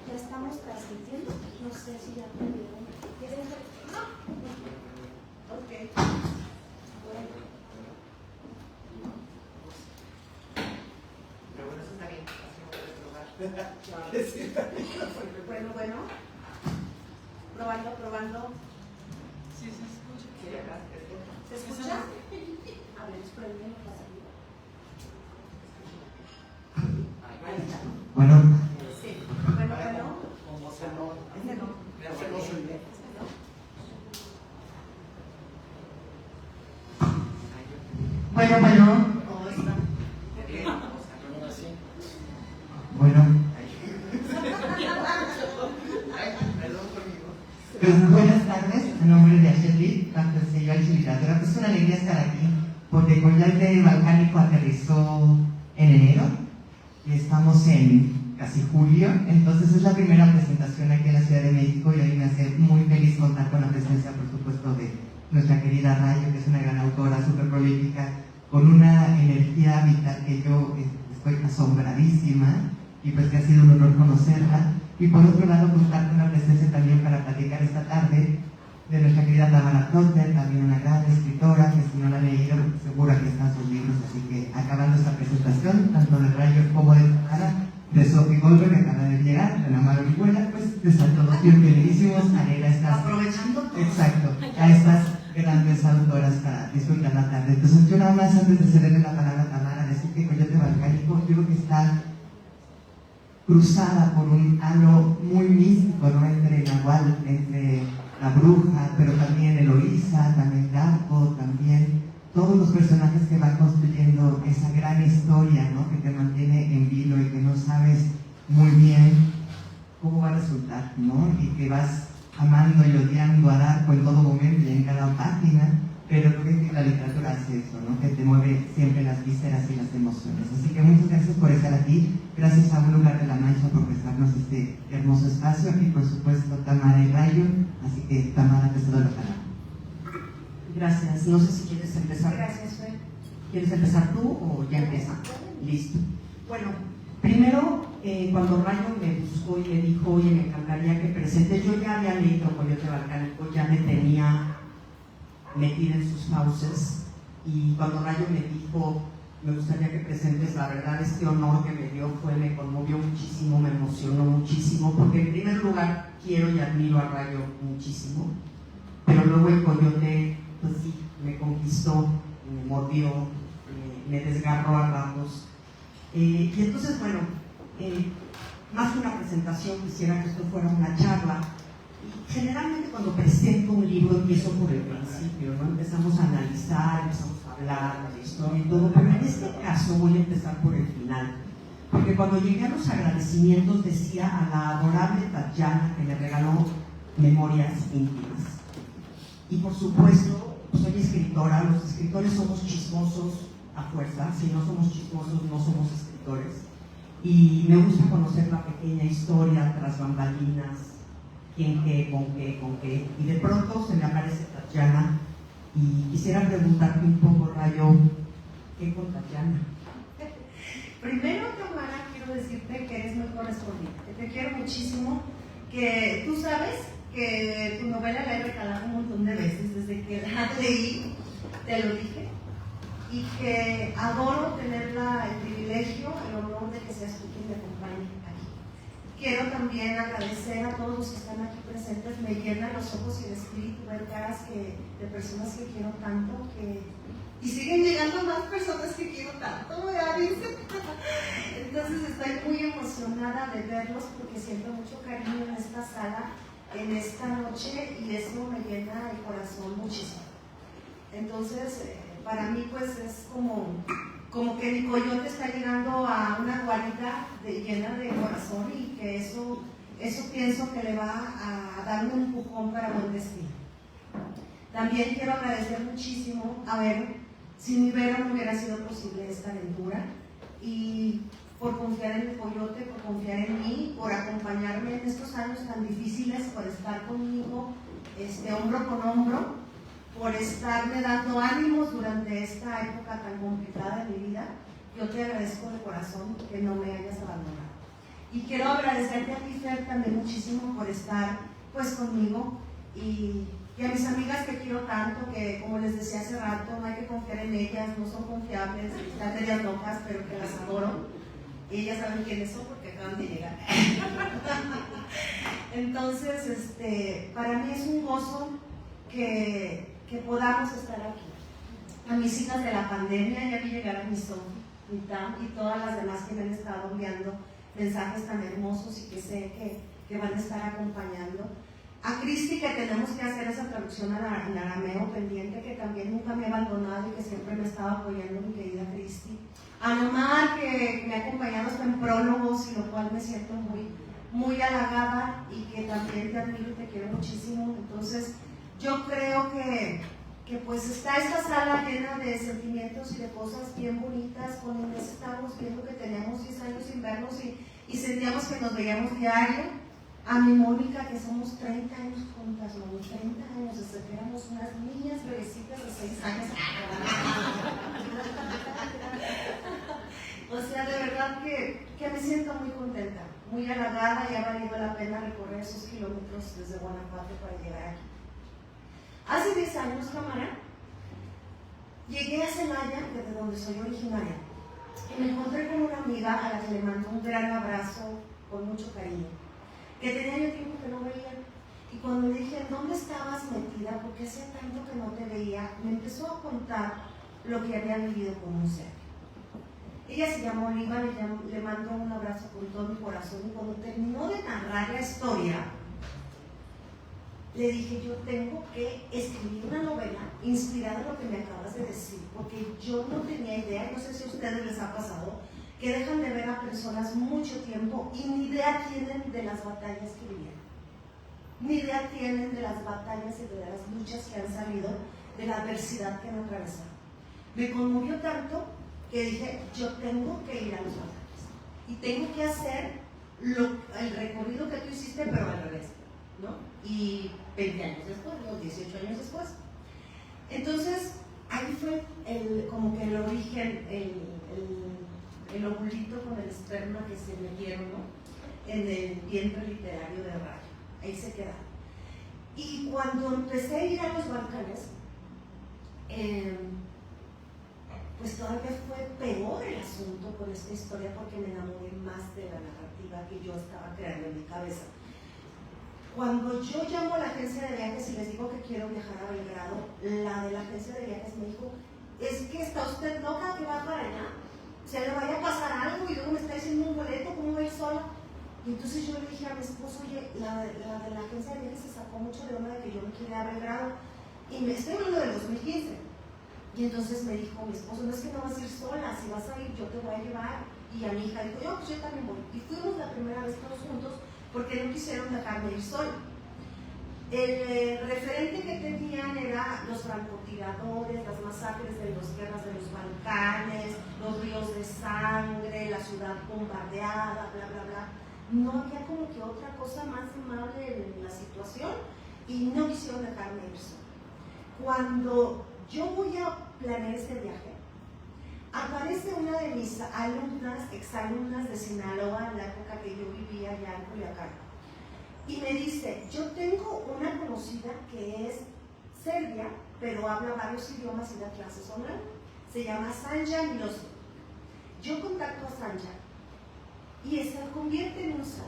Ya estamos transmitiendo. No sé si ya pudieron. ¿Quieren ver? No. Ok. Bueno. Pero bueno, eso está bien. Así no puedes probar. Bueno. Probando. Sí, se escucha. Sí, acá. ¿Se escucha? A ver, espérenme para arriba. Ahí está. Bueno. Sí. Bueno. Como salón. Ese no. Mira, bueno, soy bien. Bueno. ¿Cómo está? Bien, vamos a ver así. Bueno. Perdón conmigo. Pues buenas tardes, en nombre de Asheli, tanto el sello H Literatura. Pues es una alegría estar aquí, porque Collante Balcánico aterrizó en enero y estamos en casi julio, entonces es la primera presentación aquí en la Ciudad de México y hoy me hace muy feliz contar con la presencia, por supuesto, de nuestra querida Rayo, que es una gran autora, súper prolífica, con una energía vital que yo estoy asombradísima y pues que ha sido un honor conocerla. Y por otro lado, contar con la presencia también para platicar esta tarde de nuestra querida Tamara Trotter, también una gran escritora, que si no la han leído, seguro que están sus libros. Así que acabando esta presentación, tanto de Rayo como de Tamara, de Sophie Goldberg, que acaba de llegar, de la Mara Orihuela, pues les a todos bienvenidísimos a leer a estas... Aprovechando. Exacto, a estas grandes autoras para disfrutar la tarde. Entonces yo nada más, antes de cederle la palabra a Tamara, decir que Coyote Balcánico yo creo que está cruzada por un halo muy místico, ¿no? Entre Nahual, entre la bruja, pero también Eloísa, también Garpo, también todos los personajes que van construyendo esa gran historia, ¿no? Que te mantiene en vilo y que no sabes muy bien cómo va a resultar, ¿no? Y que vas amando y odiando a Darko en todo momento y en cada página, pero creo que la literatura hace eso, ¿no? Que te mueve siempre las vísceras y las emociones. Así que muchas gracias por estar aquí, gracias a Un Lugar de la Mancha por prestarnos este hermoso espacio y por supuesto Tamara y Rayo, así que Tamara, te cedo la palabra. Gracias, no sé si quieres empezar. Gracias, Fer. ¿Quieres empezar tú o ya empieza? Listo. Bueno, primero, cuando Rayo me buscó y me dijo, oye, me encantaría que presentes, yo ya había leído Coyote Balcánico, ya me tenía metida en sus fauces, y cuando Rayo me dijo, me gustaría que presentes, la verdad, este honor que me dio me conmovió muchísimo, me emocionó muchísimo, porque en primer lugar quiero y admiro a Rayo muchísimo, pero luego el Coyote, pues sí, me conquistó, me mordió, me desgarró a ratos. Y entonces, bueno, más que una presentación, quisiera que esto fuera una charla. Y generalmente cuando presento un libro empiezo por el principio, ¿no? Empezamos a analizar, empezamos a hablar de la historia y todo, pero en este caso voy a empezar por el final. Porque cuando llegué a los agradecimientos decía a la adorable Tatiana que le regaló memorias íntimas. Y por supuesto, soy escritora, los escritores somos chismosos a fuerza, si no somos chismosos no somos escritores. Y me gusta conocer la pequeña historia tras bambalinas, quién qué, con qué. Y de pronto se me aparece Tatiana y quisiera preguntarte un poco, Rayo, ¿qué con Tatiana? Primero, Tamara, quiero decirte que eres muy correspondiente, que te quiero muchísimo, que tú sabes que tu novela la he regalado un montón de veces desde que la leí, te lo dije, y que adoro tener el privilegio, el honor de que seas tú quien me acompañe aquí. Quiero también agradecer a todos los que están aquí presentes, me llenan los ojos y el espíritu ver caras de personas que quiero tanto, y siguen llegando más personas que quiero tanto, ¿verdad? Entonces estoy muy emocionada de verlos porque siento mucho cariño en esta sala, en esta noche, y eso me llena el corazón muchísimo. Entonces, para mí pues es como que mi coyote está llegando a una guarida llena de corazón, y que eso pienso que le va a dar un empujón para buen destino. También quiero agradecer muchísimo haber Sin Ibero no hubiera sido posible esta aventura y por confiar en el Coyote, por confiar en mí, por acompañarme en estos años tan difíciles, por estar conmigo hombro con hombro, por estarme dando ánimos durante esta época tan complicada de mi vida. Yo te agradezco de corazón que no me hayas abandonado. Y quiero agradecerte a ti, Fer, también muchísimo por estar pues conmigo y a mis amigas que quiero tanto, que como les decía hace rato, no hay que confiar en ellas, no son confiables, están medias locas, pero que las adoro. Y ellas saben quiénes son porque acaban de llegar. Entonces, para mí es un gozo que podamos estar aquí. A mis hijas de la pandemia, ya vi llegar a mi Sofi, mi Tam y todas las demás que me han estado enviando mensajes tan hermosos y que sé que van a estar acompañando. A Cristi, que tenemos que hacer esa traducción en arameo pendiente, que también nunca me ha abandonado y que siempre me estaba apoyando, mi querida Cristi. A Nomar, que me ha acompañado hasta en prólogos, y lo cual me siento muy halagada y que también te admiro y te quiero muchísimo. Entonces, yo creo que pues está esta sala llena de sentimientos y de cosas bien bonitas. Con Inés estábamos viendo que teníamos 10 años sin vernos y sentíamos que nos veíamos diario. A mi Mónica, que somos 30 años juntas, ¿no? 30 años, desde que éramos unas niñas bebecitas de 6 años. O sea, de verdad que me siento muy contenta, muy halagada, y ha valido la pena recorrer esos kilómetros desde Guanajuato para llegar aquí. Hace 10 años, cámara, llegué a Celaya, desde donde soy originaria, y me encontré con una amiga a la que le mando un gran abrazo con mucho cariño, que tenía yo tiempo que no veía. Y cuando le dije, ¿dónde estabas metida? Porque hacía tanto que no te veía, me empezó a contar lo que había vivido con un ser. Ella se llamó Oliva, le mando un abrazo con todo mi corazón, y cuando terminó de narrar la historia, le dije, yo tengo que escribir una novela inspirada en lo que me acabas de decir, porque yo no tenía idea, no sé si a ustedes les ha pasado, que dejan de ver a personas mucho tiempo y ni idea tienen de las batallas que vivieron, ni idea tienen de las batallas y de las luchas que han salido, de la adversidad que han atravesado. Me conmovió tanto que dije, yo tengo que ir a los batallas y tengo que hacer el recorrido que tú hiciste, pero al revés, ¿no? Y 20 años después, ¿no? 18 años después. Entonces, ahí fue como que el origen, el ovulito con el esperma que se metieron, ¿no? En el vientre literario de Rayo. Ahí se quedaron. Y cuando empecé a ir a los Balcanes, pues todavía fue peor el asunto con esta historia, porque me enamoré más de la narrativa que yo estaba creando en mi cabeza. Cuando yo llamo a la agencia de viajes y les digo que quiero viajar a Belgrado, la de la agencia de viajes me dijo, es que está usted loca que va para allá, se le vaya a pasar algo y luego me está diciendo un boleto, ¿cómo va a ir sola? Y entonces yo le dije a mi esposo, oye, la de la agencia de viajes se sacó mucho de onda de que yo me quería ir a Belgrado, y me estoy hablando del 2015. Y entonces me dijo mi esposo, no es que no vas a ir sola, si vas a ir yo te voy a llevar. Y a mi hija dijo, yo, pues yo también voy. Y fuimos la primera vez todos juntos porque no quisieron dejarme ir sola. El referente que tenían era los francotiradores, las masacres de las guerras de los Balcanes, los ríos de sangre, la ciudad bombardeada, bla, bla, bla. No había como que otra cosa más amable en la situación y no quisieron dejarme ir sola. Cuando yo voy a planear este viaje, aparece una de mis alumnas, exalumnas de Sinaloa, en la época que yo vivía allá en Culiacán, y me dice, yo tengo una conocida que es serbia, pero habla varios idiomas y da clases online, se llama Sanja Milosevic. Yo contacto a Sanja y se convierte en un ser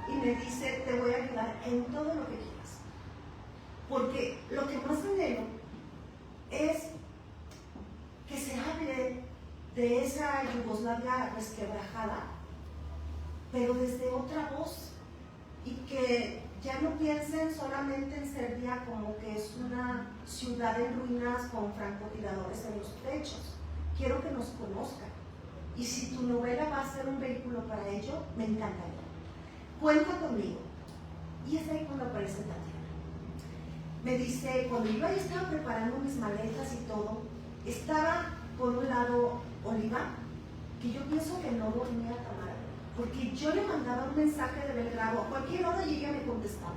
y me dice, te voy a ayudar en todo lo que quieras, porque lo que más anhelo es que se hable de esa Yugoslavia resquebrajada, pero desde otra voz, y que ya no piensen solamente en Serbia como que es una ciudad en ruinas con francotiradores en los techos. Quiero que nos conozcan, y si tu novela va a ser un vehículo para ello, me encantaría. Cuenta conmigo. Y es ahí cuando aparece Tatiana. Me dice, cuando iba y estaba preparando mis maletas y todo, Estaba por un lado Oliva, que yo pienso que no dormía Tamara, porque yo le mandaba un mensaje de Belgrado a cualquier hora y ella me contestaba.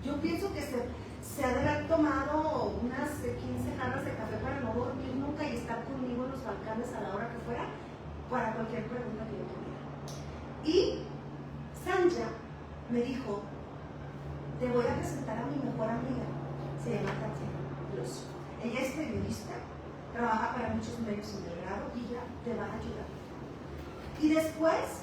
Yo pienso que se ha de haber tomado unas 15 jarras de café para no dormir nunca y estar conmigo en los Balcanes a la hora que fuera, para cualquier pregunta que yo tuviera. Y Sanja me dijo, te voy a presentar a mi mejor amiga, se llama Tatiana Veloso. Ella es periodista, trabaja para muchos medios en Belgrado y ella te va a ayudar. Y después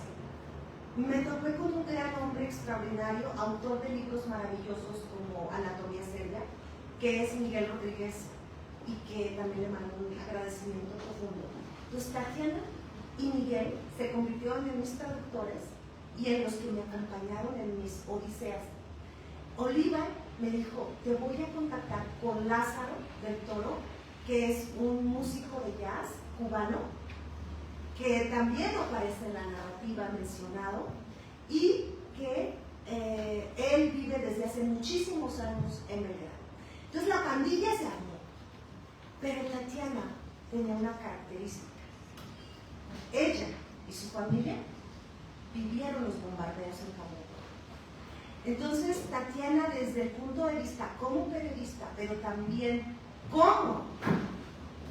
me topé con un gran hombre extraordinario, autor de libros maravillosos como Anatomía Seria, que es Miguel Rodríguez, y que también le mando un agradecimiento profundo. Entonces Tatiana y Miguel se convirtieron en mis traductores y en los que me acompañaron en mis odiseas. Oliva me dijo, te voy a contactar con Lázaro del Toro, que es un músico de jazz cubano, que también aparece en la narrativa mencionado, y que él vive desde hace muchísimos años en Belgrado. Entonces la pandilla se armó, pero Tatiana tenía una característica. Ella y su familia vivieron los bombardeos en Cabo. Entonces Tatiana, desde el punto de vista como periodista, pero también como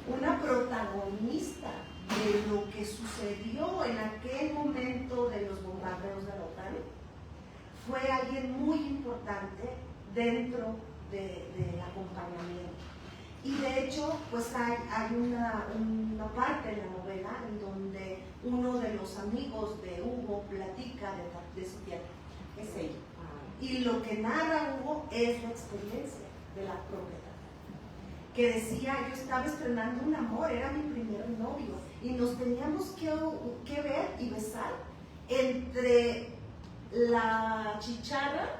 una protagonista de lo que sucedió en aquel momento de los bombardeos de la OTAN, fue alguien muy importante dentro del acompañamiento. Y de hecho, pues hay una parte en la novela en donde uno de los amigos de Hugo platica de su tierra, es ella. Y lo que narra Hugo es la experiencia de la propia Tatiana, que decía, yo estaba estrenando un amor, era mi primer novio, y nos teníamos que ver y besar entre la chicharra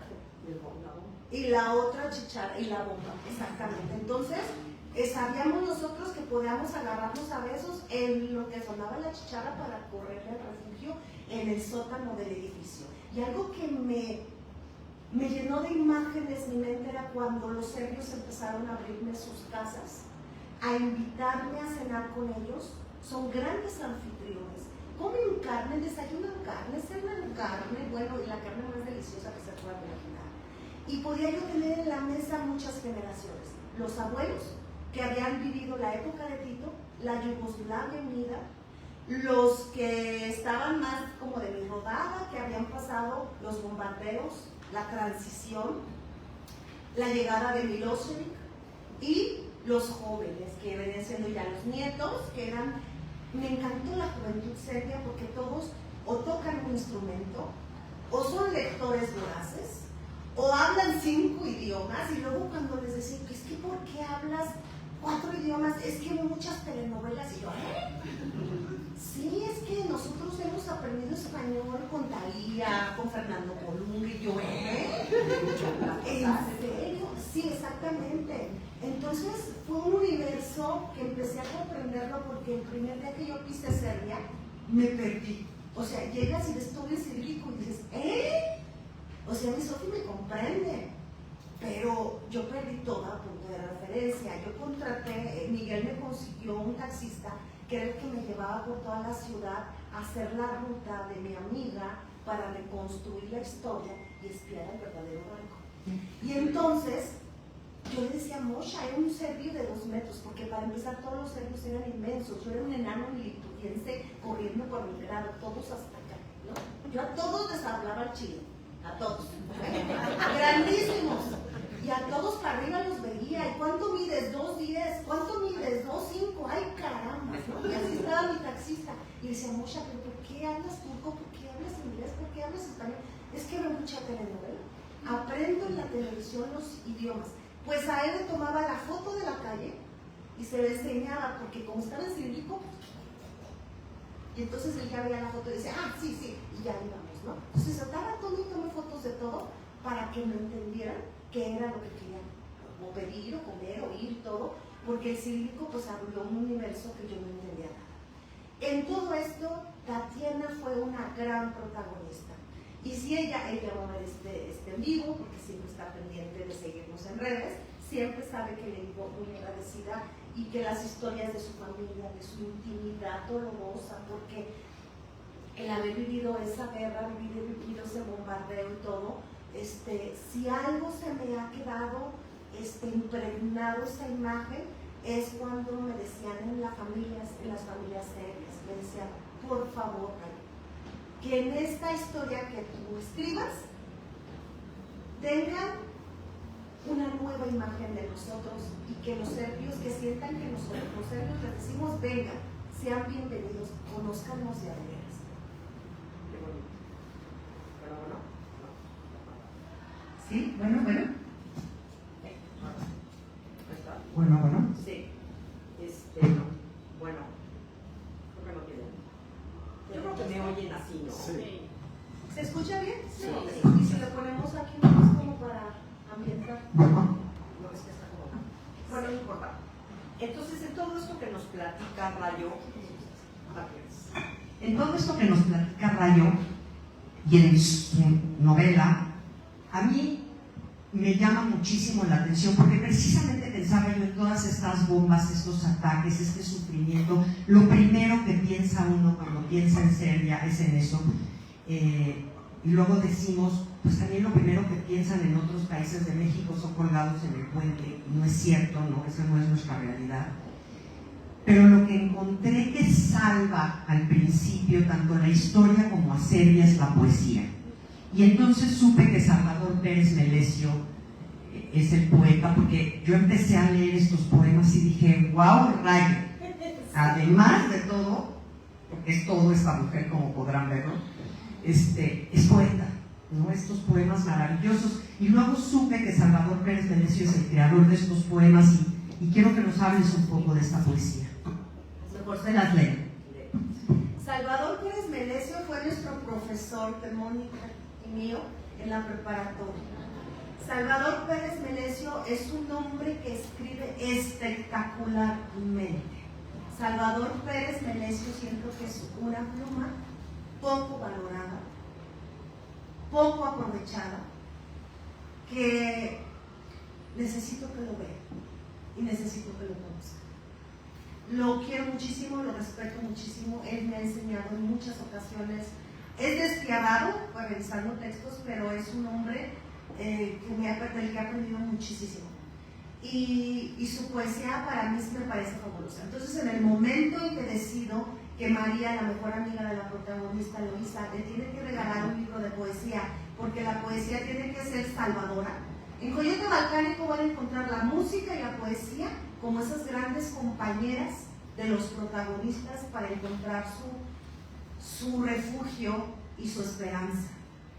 y la otra chicharra y la bomba, exactamente. Entonces, sabíamos nosotros que podíamos agarrarnos a besos en lo que sonaba la chicharra para correrle al refugio en el sótano del edificio. Y algo que me llenó de imágenes mi mente era cuando los serbios empezaron a abrirme sus casas, a invitarme a cenar con ellos. Son grandes anfitriones, comen carne, desayunan carne, cenan carne, bueno, y la carne más deliciosa que se pueda imaginar. Y podía yo tener en la mesa muchas generaciones, los abuelos que habían vivido la época de Tito, la Yugoslavia unida, los que estaban más como de mi rodada, que habían pasado los bombardeos, la transición, la llegada de Milosevic, y los jóvenes que venían siendo ya los nietos, que eran, me encantó la juventud serbia porque todos o tocan un instrumento, o son lectores voraces, o hablan 5 idiomas, y luego cuando les decía, es que ¿por qué hablas 4 idiomas? Es que hay muchas telenovelas, y yo, sí, es que nosotros hemos aprendido español con Talía, con Fernando Colunga, y yo, ¿en serio? Sí, exactamente. Entonces fue un universo que empecé a comprenderlo porque el primer día que yo pisé Serbia, me perdí. O sea, llegas y ves todo el cirílico y dices, o sea, mi Sofi me comprende, pero yo perdí toda punto de referencia. Yo contraté, Miguel me consiguió un taxista que era el que me llevaba por toda la ciudad a hacer la ruta de mi amiga para reconstruir la historia y espiar al verdadero banco. Y entonces yo le decía, Mosha, era un serbio de 2 metros, porque para empezar todos los serbios eran inmensos. Yo era un enano milituriense corriendo por mi grado, todos hasta acá, ¿no? Yo a todos les hablaba al chile, a todos, grandísimos, y a todos para arriba los veía. ¿Y cuánto mides? 2'10", ¿cuánto mides? 2'5", ay caramba, ¿no? Y así estaba mi taxista. Y decía, Mosha, pero ¿por qué hablas turco? ¿Por qué hablas inglés? ¿Por qué hablas español? Es que veo mucha telenovela, aprendo en la televisión los idiomas. Pues a él le tomaba la foto de la calle y se le enseñaba, porque como estaba en cirílico, y entonces él ya veía la foto y decía, sí, y ya íbamos, ¿no? Entonces estaba todo y tomé fotos de todo para que me entendieran qué era lo que querían, o pedir, o comer, o ir, todo, porque el cirílico pues abrió un universo que yo no entendía nada. En todo esto, Tatiana fue una gran protagonista. Y si ella va a ver este en vivo, porque siempre está pendiente de seguirnos en redes, siempre sabe que le digo muy agradecida y que las historias de su familia, de su intimidad dolorosa, porque el haber vivido esa guerra, vivido ese bombardeo y todo, si algo se me ha quedado impregnado esa imagen, es cuando me decían en las familias serias, me decían, por favor, que en esta historia que tú escribas tengan una nueva imagen de nosotros y que los serbios, que sientan que nosotros los serbios les decimos, vengan, sean bienvenidos, conózcanos de veras. Qué bonito. Pero bueno, no. Sí, bueno. ¿Está? Bueno. Sí. No. Bueno. Creo que no tiene. Yo creo que me oyen así, ¿no? Sí. ¿Se escucha bien? Sí. Y si lo ponemos aquí nomás como para ambientar. Bueno. No, es que está como. Bueno, no importa. Entonces, en todo esto que nos platica Rayo, En todo esto que nos platica Rayo y en su novela, a mí me llama muchísimo la atención porque precisamente pensaba yo en todas estas bombas, estos ataques, este sufrimiento. Lo primero que piensa uno cuando piensa en Serbia es en eso. Y luego decimos, pues también lo primero que piensan en otros países de México son colgados en el puente. No es cierto, no, esa no es nuestra realidad. Pero lo que encontré que salva al principio tanto la historia como a Serbia es la poesía. Y entonces supe que Salvador Pérez Melesio es el poeta, porque yo empecé a leer estos poemas y dije, wow, Rayo. Además de todo, porque es todo esta mujer, como podrán verlo, es poeta, ¿no? Estos poemas maravillosos. Y luego supe que Salvador Pérez Melesio es el creador de estos poemas y quiero que nos hables un poco de esta poesía. Mejor se las leo. Salvador Pérez Melesio fue nuestro profesor de Mónica y mío en la preparatoria. Salvador Pérez Melesio es un hombre que escribe espectacularmente. Salvador Pérez Melesio siento que es una pluma poco valorada, poco aprovechada, que necesito que lo vea y necesito que lo conozca. Lo quiero muchísimo, lo respeto muchísimo. Él me ha enseñado en muchas ocasiones. Es despiadado revisando textos, pero es un hombre del que he aprendido muchísimo. Y su poesía para mí me parece fabulosa. Entonces, en el momento en que decido que María, la mejor amiga de la protagonista, Luisa, le tiene que regalar un libro de poesía, porque la poesía tiene que ser salvadora, en Coyote Balcánico van a encontrar la música y la poesía como esas grandes compañeras de los protagonistas para encontrar su refugio y su esperanza.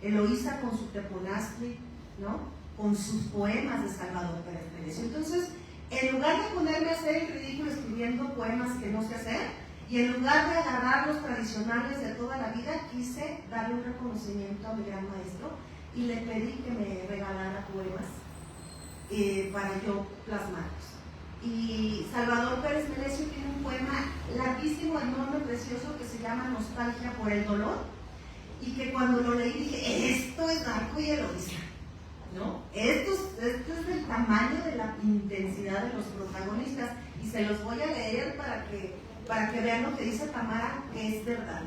Eloísa con su Teponaztli, ¿no? Con sus poemas de Salvador Pérez Melesio. Entonces, en lugar de ponerme a hacer el ridículo escribiendo poemas que no sé hacer, y en lugar de agarrar los tradicionales de toda la vida, quise darle un reconocimiento a mi gran maestro y le pedí que me regalara poemas para yo plasmarlos. Y Salvador Pérez Melesio tiene un poema larguísimo, enorme, precioso, que se llama Nostalgia por el dolor, y que cuando lo leí dije, esto es Darko y Eloísa, ¿no? Esto es del tamaño de la intensidad de los protagonistas, y se los voy a leer para que vean lo que dice Tamara, que es verdad.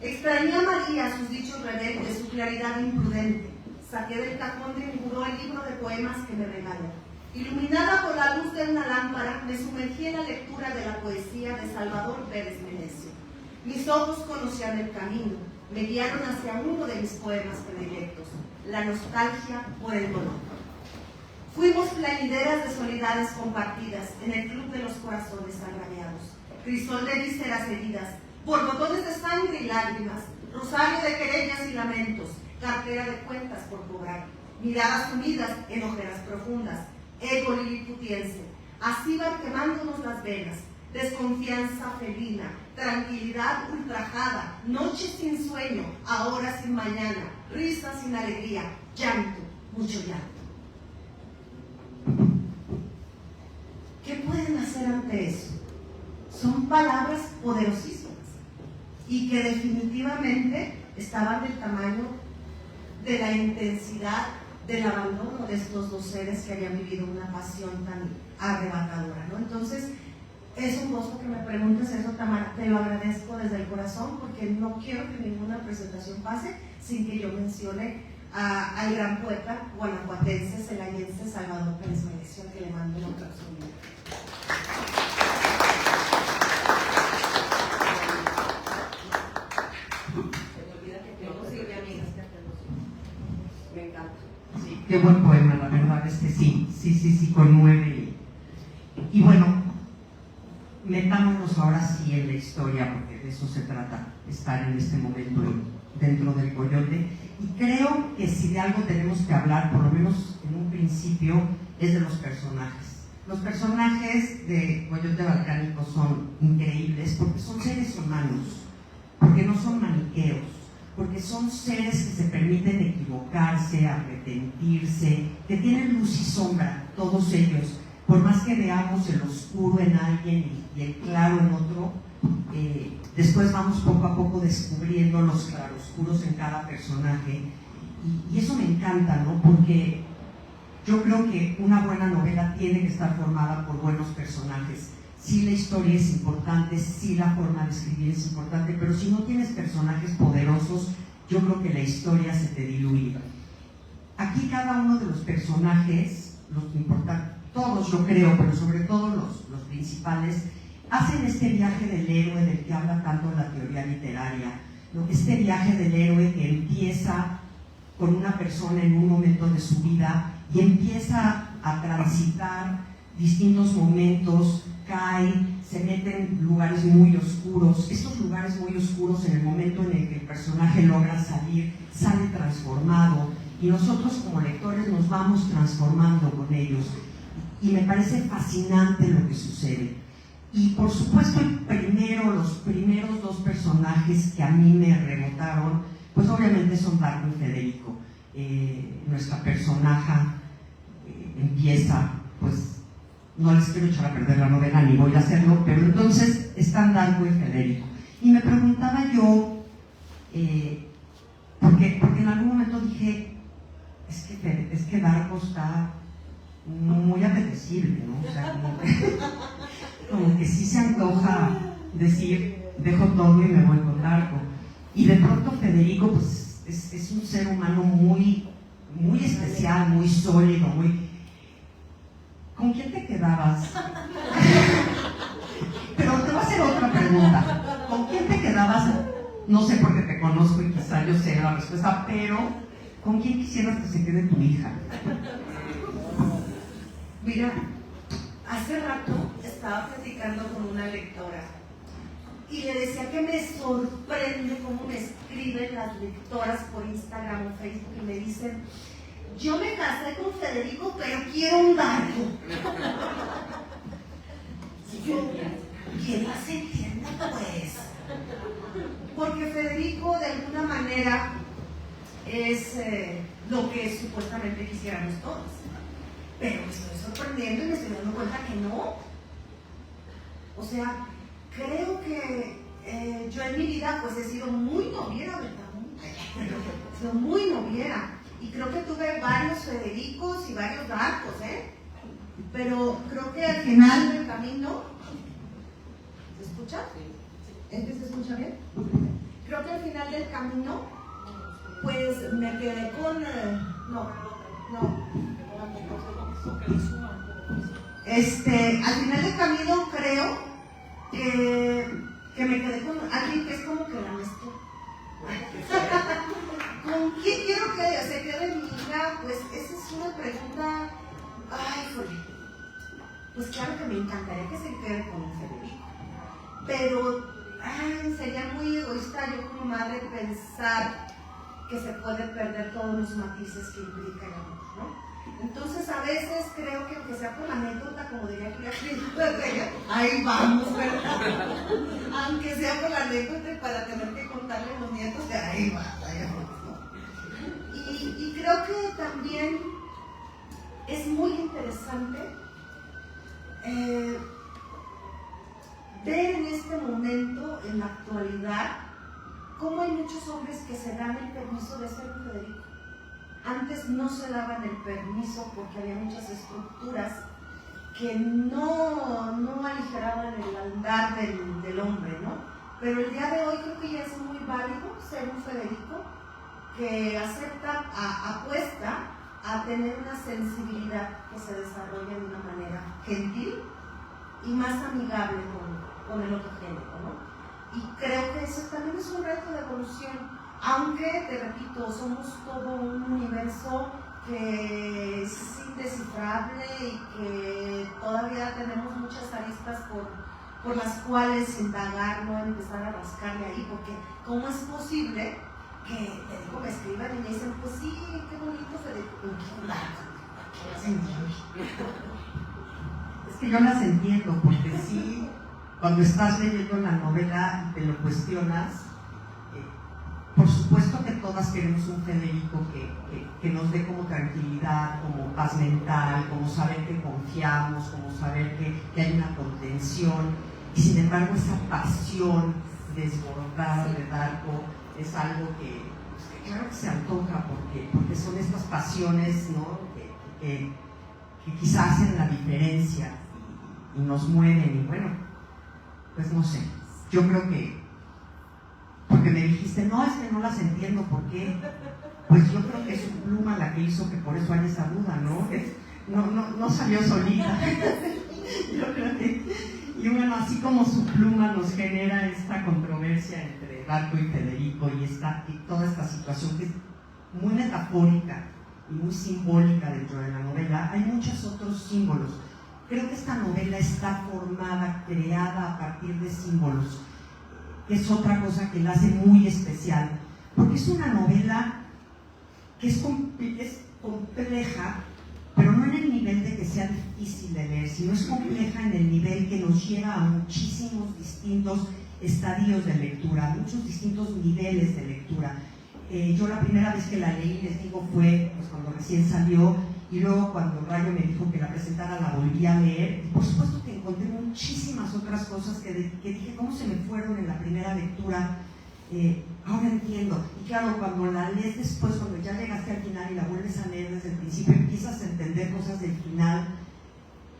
Extrañé a María, sus dichos rebeldes, su claridad imprudente. Saqué del cajón de mi buró el libro de poemas que me regaló. Iluminada por la luz de una lámpara, me sumergí en la lectura de la poesía de Salvador Pérez Melesio. Mis ojos conocían el camino, me guiaron hacia uno de mis poemas predilectos, La nostalgia por el dolor. Fuimos plañideras de soledades compartidas en el club de los corazones agraviados, crisol de vísceras heridas, borbotones de sangre y lágrimas, rosario de querellas y lamentos, cartera de cuentas por cobrar, miradas sumidas en ojeras profundas, ego liliputiense, así van quemándonos las venas, desconfianza felina, tranquilidad ultrajada, noche sin sueño, ahora sin mañana, risa sin alegría, llanto, mucho llanto. ¿Qué pueden hacer ante eso? Son palabras poderosísimas y que definitivamente estaban del tamaño de la intensidad del abandono de estos dos seres que habían vivido una pasión tan arrebatadora, ¿no? Entonces, es un gusto que me preguntes eso, Tamara, te lo agradezco desde el corazón porque no quiero que ninguna presentación pase sin que yo mencione al gran poeta guanajuatense, celayense, Salvador Pérez Merecio, que le mando un aplauso. Me encanta. Sí, qué buen poema, la verdad es que sí, conmueve. Y bueno, metámonos ahora sí en la historia, porque de eso se trata, estar en este momento dentro del Coyote. Y creo que si de algo tenemos que hablar, por lo menos en un principio, es de los personajes. Los personajes de Coyote Balcánico son increíbles porque son seres humanos, porque no son maniqueos, porque son seres que se permiten equivocarse, arrepentirse, que tienen luz y sombra, todos ellos. Por más que veamos el oscuro en alguien y el claro en otro, después vamos poco a poco descubriendo los claroscuros en cada personaje. Y eso me encanta, ¿no? Porque yo creo que una buena novela tiene que estar formada por buenos personajes. Sí, la historia es importante, sí, la forma de escribir es importante, pero si no tienes personajes poderosos, yo creo que la historia se te diluye. Aquí cada uno de los personajes, los importantes, todos yo creo, pero sobre todo los principales, hacen este viaje del héroe del que habla tanto la teoría literaria, ¿no? Este viaje del héroe que empieza con una persona en un momento de su vida y empieza a transitar distintos momentos, cae, se mete en lugares muy oscuros. Estos lugares muy oscuros, en el momento en el que el personaje logra salir, sale transformado y nosotros como lectores nos vamos transformando con ellos. Y me parece fascinante lo que sucede. Y por supuesto los primeros dos personajes que a mí me rebotaron, pues obviamente son Darko y Federico. Nuestra personaja empieza, pues no les quiero echar a perder la novela ni voy a hacerlo, pero entonces están Darko y Federico. Y me preguntaba yo, porque en algún momento dije, es que Darko está muy apetecible, ¿no? O sea, como que sí se antoja decir, dejo todo y me voy con Darko. Y de pronto Federico, pues, es un ser humano muy especial, muy sólido, ¿Con quién te quedabas? Pero te voy a hacer otra pregunta. ¿Con quién te quedabas? No sé porque te conozco y quizá yo sé la respuesta, pero ¿con quién quisieras que se quede tu hija? Mira, hace rato estaba platicando con una lectora y le decía que me sorprende cómo me escriben las lectoras por Instagram o Facebook y me dicen: yo me casé con Federico, pero quiero un Darko. ¿Quién las entiende, pues? Porque Federico, de alguna manera, es lo que supuestamente quisiéramos todos. Pero me estoy sorprendiendo y me estoy dando cuenta que no. O sea, creo que yo en mi vida pues he sido muy noviera, ¿verdad? He sido muy noviera. Y creo que tuve varios Federicos y varios Darkos, pero creo que al final del camino, ¿se escucha? ¿Este se escucha bien? Creo que al final del camino, pues me quedé con... al final del camino creo que me quedé con alguien que es como que la mezcla. ¿Con quién quiero que se quede mi hija? Pues esa es una pregunta. Ay, joder. Pues claro que me encantaría que se quede con Federico. Pero sería muy egoísta yo como madre pensar que se puede perder todos los matices que implica el amor, ¿no? Entonces a veces creo que aunque sea por la anécdota, como diría Julia Frías, ahí vamos, ¿verdad? Aunque sea por la anécdota y para tener que contarle a los nietos, de ahí vamos, ¿no? Y creo que también es muy interesante ver en este momento, en la actualidad, cómo hay muchos hombres que se dan el permiso de ser un Federico. Antes no se daban el permiso porque había muchas estructuras que no aligeraban el andar del hombre, ¿no? Pero el día de hoy creo que ya es muy válido ser un Federico que apuesta a tener una sensibilidad que se desarrolle de una manera gentil y más amigable con el otro género, ¿no? Y creo que eso también es un reto de evolución, aunque, te repito, somos todo un universo que es indescifrable y que todavía tenemos muchas aristas por las cuales indagar, no empezar a rascarle ahí, porque ¿cómo es posible que, te digo, me escriban y me dicen, pues sí, qué bonito Federico, Es que yo las entiendo, porque sí, cuando estás leyendo la novela y te lo cuestionas, por supuesto que todas queremos un Federico que nos dé como tranquilidad, como paz mental, como saber que confiamos, como saber que hay una contención, y sin embargo esa pasión desbordada de Darko es algo que claro que se antoja, porque son estas pasiones, ¿no? que quizás hacen la diferencia y nos mueven, y bueno, pues no sé, yo creo que, porque me dijiste, no, es que no las entiendo, ¿por qué? Pues yo creo que es su pluma la que hizo que por eso hay esa duda, ¿no? No salió solita. Yo creo que, y bueno, así como su pluma nos genera esta controversia entre Darko y Federico y toda esta situación que es muy metafórica y muy simbólica dentro de la novela, hay muchos otros símbolos. Creo que esta novela está formada, creada a partir de símbolos, que es otra cosa que la hace muy especial, porque es una novela que es compleja, pero no en el nivel de que sea difícil de leer, sino es compleja en el nivel que nos lleva a muchísimos distintos estadios de lectura, muchos distintos niveles de lectura. Yo la primera vez que la leí, les digo, fue pues, cuando recién salió, y luego cuando Rayo me dijo que la presentara la volví a leer, y por supuesto que encontré muchísimas otras cosas que dije, ¿cómo se me fueron en la primera lectura? Ahora entiendo. Y claro, cuando la lees después, cuando ya llegaste al final y la vuelves a leer desde el principio, empiezas a entender cosas del final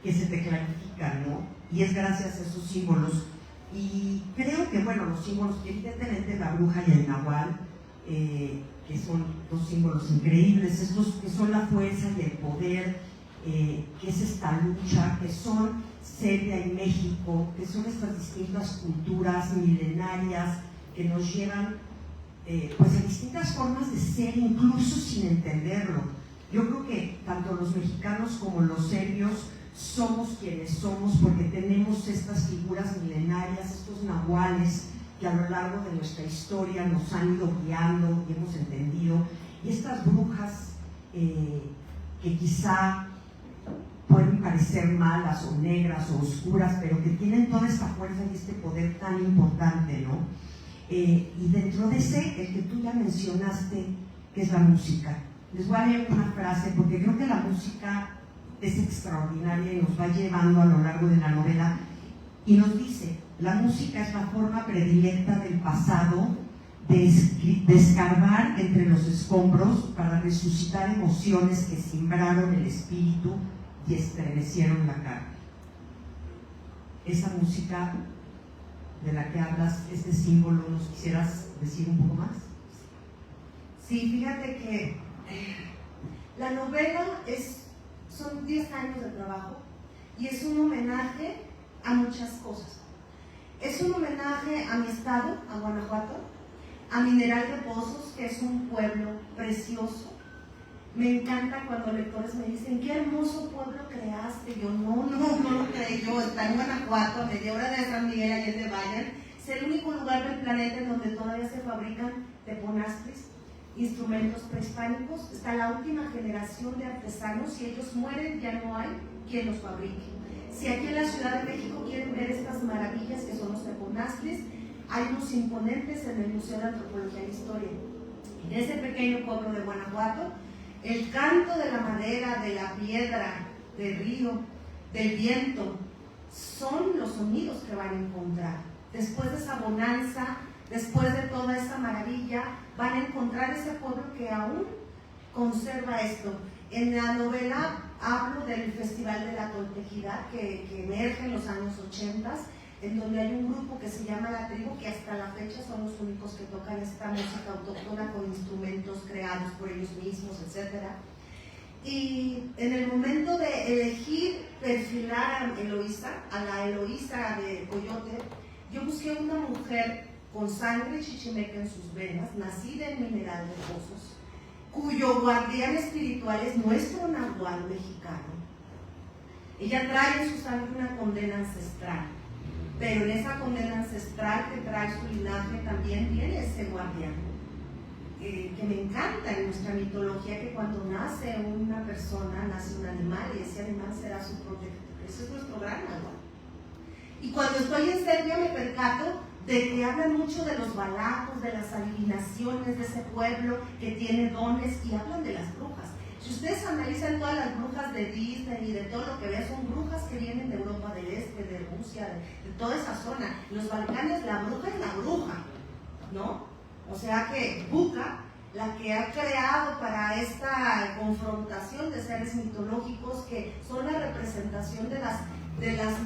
que se te clarifican, ¿no? Y es gracias a esos símbolos. Y creo que, bueno, los símbolos, evidentemente la bruja y el nahual, que son dos símbolos increíbles, estos que son la fuerza y el poder, que es esta lucha, que son Serbia y México, que son estas distintas culturas milenarias que nos llevan pues a distintas formas de ser, incluso sin entenderlo. Yo creo que tanto los mexicanos como los serbios somos quienes somos porque tenemos estas figuras milenarias, estos nahuales que a lo largo de nuestra historia nos han ido guiando y hemos entendido, y estas brujas que quizá pueden parecer malas o negras o oscuras, pero que tienen toda esta fuerza y este poder tan importante, ¿no? Y dentro de ese, el que tú ya mencionaste, que es la música. Les voy a leer una frase porque creo que la música es extraordinaria y nos va llevando a lo largo de la novela, y nos dice: la música es la forma predilecta del pasado de escarbar entre los escombros para resucitar emociones que simbraron el espíritu y estremecieron la carne. Esa música de la que hablas, este símbolo, ¿nos quisieras decir un poco más? Sí, fíjate que la novela son 10 años de trabajo y es un homenaje a muchas cosas. Es un homenaje a mi estado, a Guanajuato, a Mineral de Pozos, que es un pueblo precioso. Me encanta cuando lectores me dicen, qué hermoso pueblo creaste. Yo no lo creé yo, está en Guanajuato, a media hora de San Miguel, Allende Valle. Es el único lugar del planeta en donde todavía se fabrican teponaztlis, instrumentos prehispánicos. Está la última generación de artesanos. Si ellos mueren, ya no hay quien los fabrique. Si aquí en la Ciudad de México quieren ver estas maravillas que son los teponaztlis, hay unos imponentes en el Museo de Antropología e Historia. En ese pequeño pueblo de Guanajuato, el canto de la madera, de la piedra, del río, del viento, son los sonidos que van a encontrar. Después de esa bonanza, después de toda esa maravilla, van a encontrar ese pueblo que aún conserva esto. En la novela hablo del Festival de la Toltequidad que emerge en los años 80, en donde hay un grupo que se llama La Tribu, que hasta la fecha son los únicos que tocan esta música autóctona con instrumentos creados por ellos mismos, etc. Y en el momento de elegir perfilar a Eloísa, a la Eloísa de Coyote, yo busqué una mujer con sangre chichimeca en sus venas, nacida en Mineral de Pozos, cuyo guardián espiritual es nuestro nahual mexicano. Ella trae en su sangre una condena ancestral, pero en esa condena ancestral que trae su linaje también viene ese guardián, que me encanta en nuestra mitología, que cuando nace una persona, nace un animal, y ese animal será su protector. Ese es nuestro gran nahual. Y cuando estoy en Serbia me percato de que hablan mucho de los balacos, de las adivinaciones de ese pueblo que tiene dones, y hablan de las brujas. Si ustedes analizan todas las brujas de Disney y de todo lo que vean, son brujas que vienen de Europa del Este, de Rusia, de toda esa zona. En los Balcanes la bruja es la bruja, ¿no? O sea que Buka, la que ha creado para esta confrontación de seres mitológicos que son la representación de las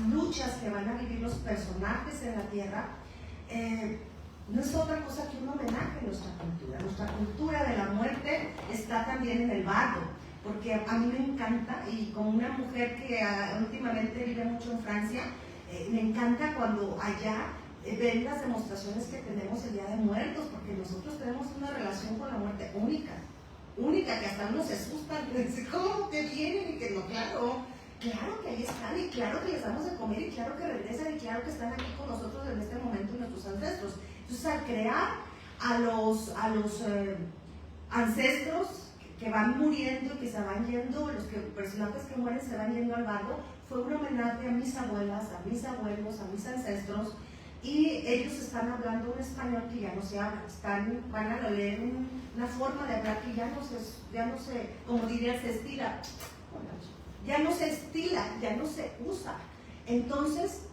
luchas que van a vivir los personajes en la tierra, no es otra cosa que un homenaje a nuestra cultura. Nuestra cultura de la muerte está también en el bardo, porque a mí me encanta, y como una mujer que últimamente vive mucho en Francia, me encanta cuando allá ven las demostraciones que tenemos el Día de Muertos, porque nosotros tenemos una relación con la muerte única, que hasta uno se asusta, ¿cómo que vienen? Y que no, claro que ahí están, y claro que les damos de comer, y claro que regresan, y claro que están aquí con nosotros en este momento nuestros ancestros. Entonces, al crear a los ancestros que van muriendo y que se van yendo, los personajes que mueren se van yendo al bardo, fue un homenaje a mis abuelas, a mis abuelos, a mis ancestros, y ellos están hablando un español que ya no se habla, van a leer una forma de hablar que ya no se, como diría, se estila, ya no se estila, ya no se usa. Entonces,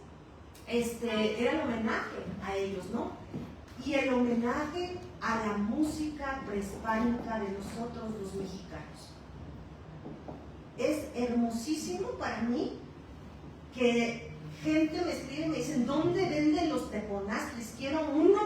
era el homenaje a ellos, ¿no? Y el homenaje a la música prehispánica de nosotros los mexicanos. Es hermosísimo para mí que gente me escribe y me dicen, ¿dónde venden los teponaztlis? Quiero uno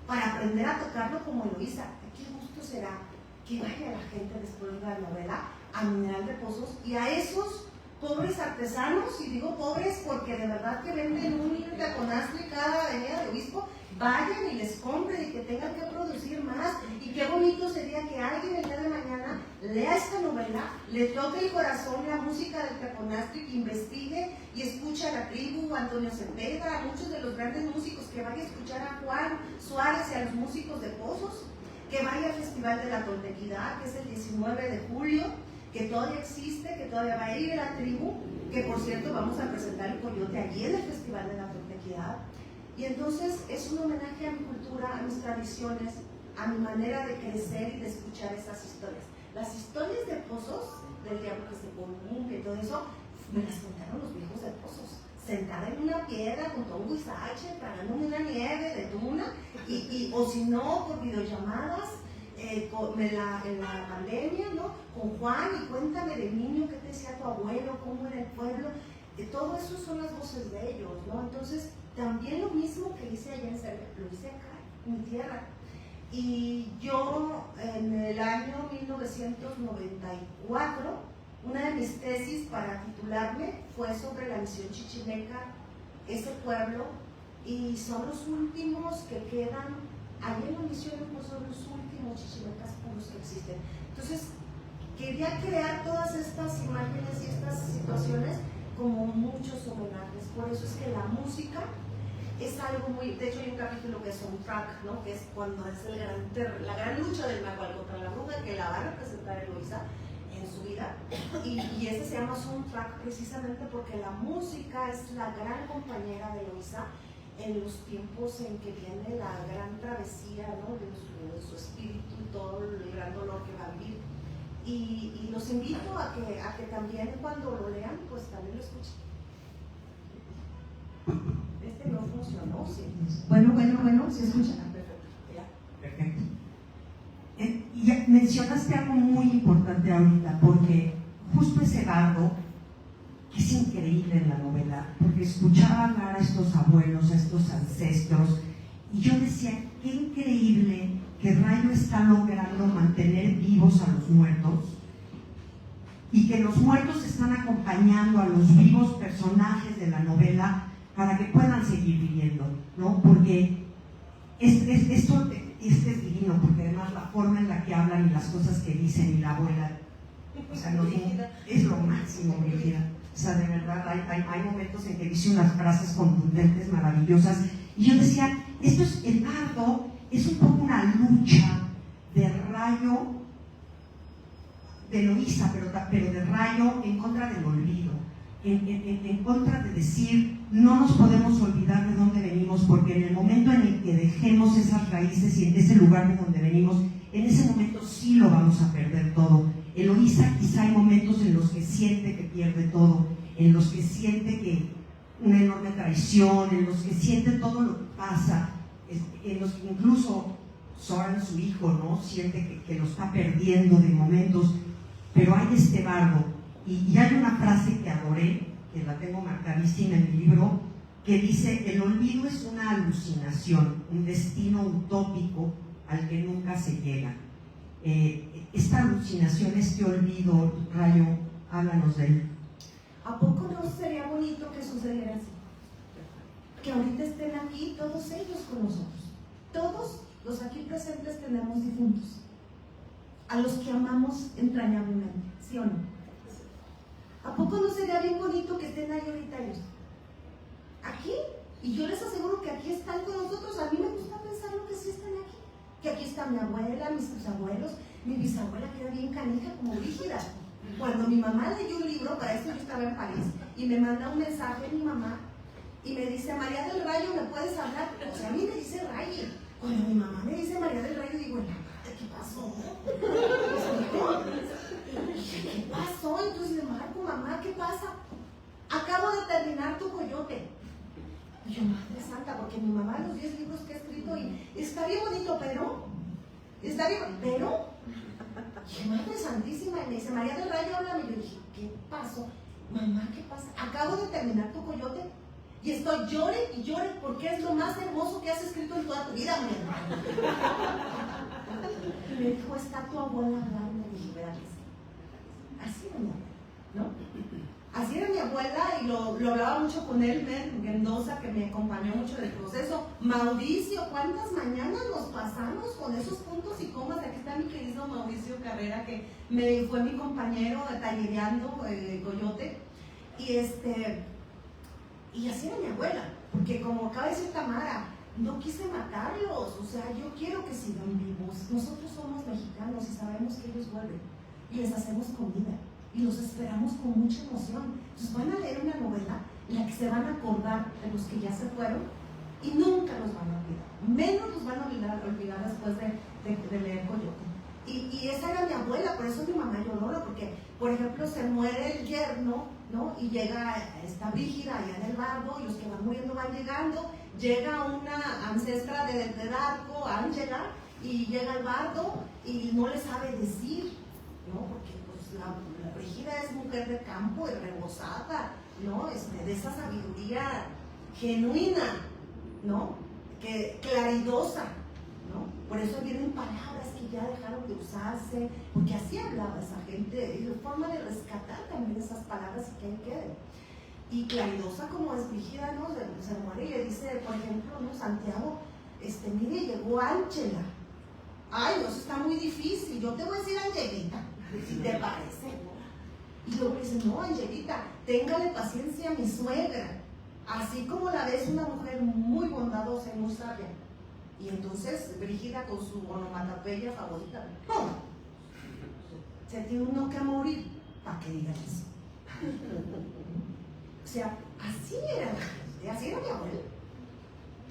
para aprender a tocarlo como Eloísa. Qué gusto será que vaya la gente después de la novela a Mineral de Pozos y a esos pobres artesanos, y digo pobres porque de verdad que venden un teponaztli cada avenida de Obispo, vayan y les compren y que tengan que producir más. Y qué bonito sería que alguien el día de mañana lea esta novela, le toque el corazón la música del teponaztli, que investigue y escuche a La Tribu, a Antonio Cepeda, a muchos de los grandes músicos, que vaya a escuchar a Juan Suárez y a los músicos de Pozos, que vaya al Festival de la Toltequidad, que es el 19 de julio, que todavía existe, que todavía va a ir La Tribu, que por cierto vamos a presentar el Coyote allí en el Festival de la Toltequidad. Y entonces es un homenaje a mi cultura, a mis tradiciones, a mi manera de crecer y de escuchar esas historias. Las historias de Pozos, del diablo que se columpia y todo eso, me las contaron los viejos de Pozos, sentada en una piedra junto a un huizache, tragándome una nieve de tuna, o si no, por videollamadas, en la pandemia, ¿no? Con Juan, y cuéntame de niño, qué te decía tu abuelo, cómo era el pueblo. Todo eso son las voces de ellos, ¿no? Entonces, también lo mismo que hice allá en Serbia, lo hice acá, en mi tierra. Y yo, en el año 1994, una de mis tesis para titularme fue sobre la misión chichimeca, ese pueblo, y son los últimos que quedan allí en la misión, pues son los últimos chichimecas puros que existen. Entonces, quería crear todas estas imágenes y estas situaciones como muchos homenajes. Por eso es que la música es algo muy... De hecho, hay un capítulo que es soundtrack, ¿no? Que es cuando es la gran lucha del nahual contra la bruja, que la va a representar Eloísa en su vida. Y ese se llama soundtrack precisamente porque la música es la gran compañera de Eloísa en los tiempos en que viene la gran travesía, ¿no? de su espíritu y todo el gran dolor que va a vivir. Y los invito a que también cuando lo lean, pues también lo escuchen. Este no funcionó, sí. Bueno, ¿se escucha? Perfecto. Ya. Perfecto. Y ya mencionaste algo muy importante ahorita, porque justo ese bardo, que es increíble en la novela, porque escuchaba hablar a estos abuelos, a estos ancestros, y yo decía, qué increíble que Rayo está logrando mantener vivos a los muertos, y que los muertos están acompañando a los vivos personajes de la novela para que puedan seguir viviendo, ¿no? Porque esto es divino, porque además la forma en la que hablan y las cosas que dicen y la abuela, o sea, es lo máximo, Brígida. O sea, de verdad, hay momentos en que dice unas frases contundentes, maravillosas, y yo decía, el bardo es un poco una lucha de Rayo, de Eloísa, pero de Rayo en contra del olvido, en contra de decir, no nos podemos olvidar de dónde venimos, porque en el momento en el que dejemos esas raíces y en ese lugar de donde venimos, en ese momento sí lo vamos a perder todo. Eloísa quizá hay momentos en los que siente que pierde todo, en los que siente que una enorme traición, en los que siente todo lo que pasa, en los que incluso Soran, su hijo, ¿no? Siente que lo está perdiendo de momentos, pero hay este bardo, y hay una frase que adoré, que la tengo marcadísima en mi libro, que dice, el olvido es una alucinación, un destino utópico al que nunca se llega. Esta alucinación, este olvido, Rayo, háblanos de él. ¿A poco no sería bonito que sucediera así? Que ahorita estén aquí todos ellos con nosotros. Todos los aquí presentes tenemos difuntos, a los que amamos entrañablemente, ¿sí o no? ¿A poco no sería bien bonito que estén ahí ahorita ellos? Aquí, y yo les aseguro que aquí están con nosotros. A mí me gusta pensar que sí están aquí, que aquí está mi abuela, mis abuelos, mi bisabuela que era bien canija como Brígida. Cuando mi mamá leyó un libro, para eso yo estaba en París, y me manda un mensaje mi mamá, y me dice, María del Rayo, ¿me puedes hablar? O sea, a mí me dice Rayo. Cuando mi mamá me dice María del Rayo, digo, ¿qué pasó? ¿Qué pasó? Entonces le marco, mamá, ¿qué pasa? Acabo de terminar tu coyote. Y yo, Madre Santa, porque mi mamá, los 10 libros que ha escrito, y está bien bonito, y Madre Santísima, y me dice, María del Rayo, háblame. Y yo dije, ¿qué pasó? Mamá, ¿qué pasa? Acabo de terminar tu coyote, y estoy llore y llore, porque es lo más hermoso que has escrito en toda tu vida, mi hermano. Y me dijo, está tu abuela hablando. Y dije, verás, así era mi abuela, ¿no? Así era mi abuela, y lo hablaba mucho con Elmer Mendoza, que me acompañó mucho en el proceso. Mauricio, ¿cuántas mañanas nos pasamos con esos puntos y comas? Aquí está mi querido Mauricio Carrera, que fue mi compañero tallereando coyote. Y así era mi abuela, porque como acaba de decir Tamara, no quise matarlos, o sea, yo quiero que sigan vivos. Nosotros somos mexicanos y sabemos que ellos vuelven, y les hacemos comida, y los esperamos con mucha emoción. Entonces van a leer una novela en la que se van a acordar de los que ya se fueron, y nunca los van a olvidar, menos los van a olvidar después de leer Coyote. Y esa era mi abuela, por eso mi mamá lloró, porque, por ejemplo, se muere el yerno, ¿no? Y llega esta Brígida allá en el bardo, y los que van muriendo van llegando. Llega una ancestra de Darko, Ángela, y llega al bardo y no le sabe decir, ¿no? Porque pues, la Brígida es mujer de campo, rebosada, ¿no? De esa sabiduría genuina, ¿no? Claridosa, ¿no? Por eso vienen palabras que ya dejaron de usarse, porque así hablaba esa gente, y la forma de rescatar también esas palabras y que ahí queden. Y claridosa como es Brígida, ¿no? Se muere y le dice, por ejemplo, ¿no? Santiago, mire, llegó Ángela. Ay, no, eso está muy difícil, yo te voy a decir Angelita, si te parece, ¿no? Y luego dice, no, Angelita, téngale paciencia a mi suegra, así como la ves, una mujer muy bondadosa y muy sabia. Y entonces Brígida, con su onomatopeya favorita, ¡pum!, se tiene uno que morir para que digan eso. O sea, así era la gente, así era mi abuela.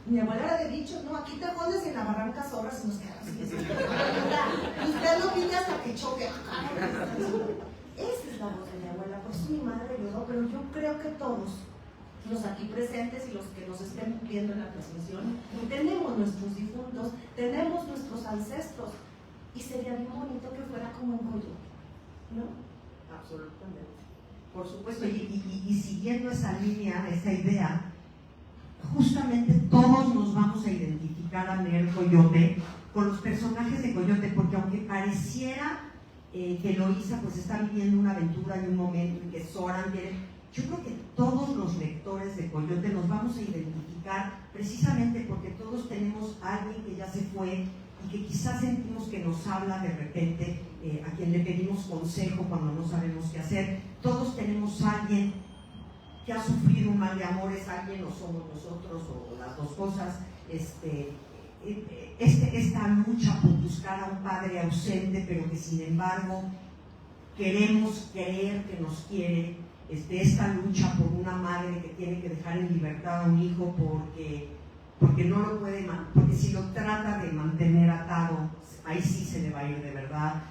Mi abuela era de dicho, no, aquí te jodes y en la barranca sobras y nos quedamos así. Usted no pide hasta que choque. Esa es la voz de mi abuela, por eso mi madre lloró, pero yo creo que todos los aquí presentes y los que nos estén viendo en la transmisión, tenemos nuestros difuntos, tenemos nuestros ancestros, y sería bien bonito que fuera como un coyote, ¿no? Absolutamente. Por supuesto, y siguiendo esa línea, esa idea, justamente todos nos vamos a identificar a leer Coyote con los personajes de Coyote, porque aunque pareciera que Eloísa pues está viviendo una aventura y un momento en que Zoran quiere, yo creo que todos los lectores de Coyote nos vamos a identificar precisamente porque todos tenemos a alguien que ya se fue y que quizás sentimos que nos habla de repente, a quien le pedimos consejo cuando no sabemos qué hacer. Todos tenemos a alguien que ha sufrido un mal de amores, alguien o somos nosotros o las dos cosas. Esta lucha por buscar a un padre ausente, pero que sin embargo queremos creer que nos quiere. Esta lucha por una madre que tiene que dejar en libertad a un hijo porque no lo puede, porque si lo trata de mantener atado, ahí sí se le va a ir de verdad.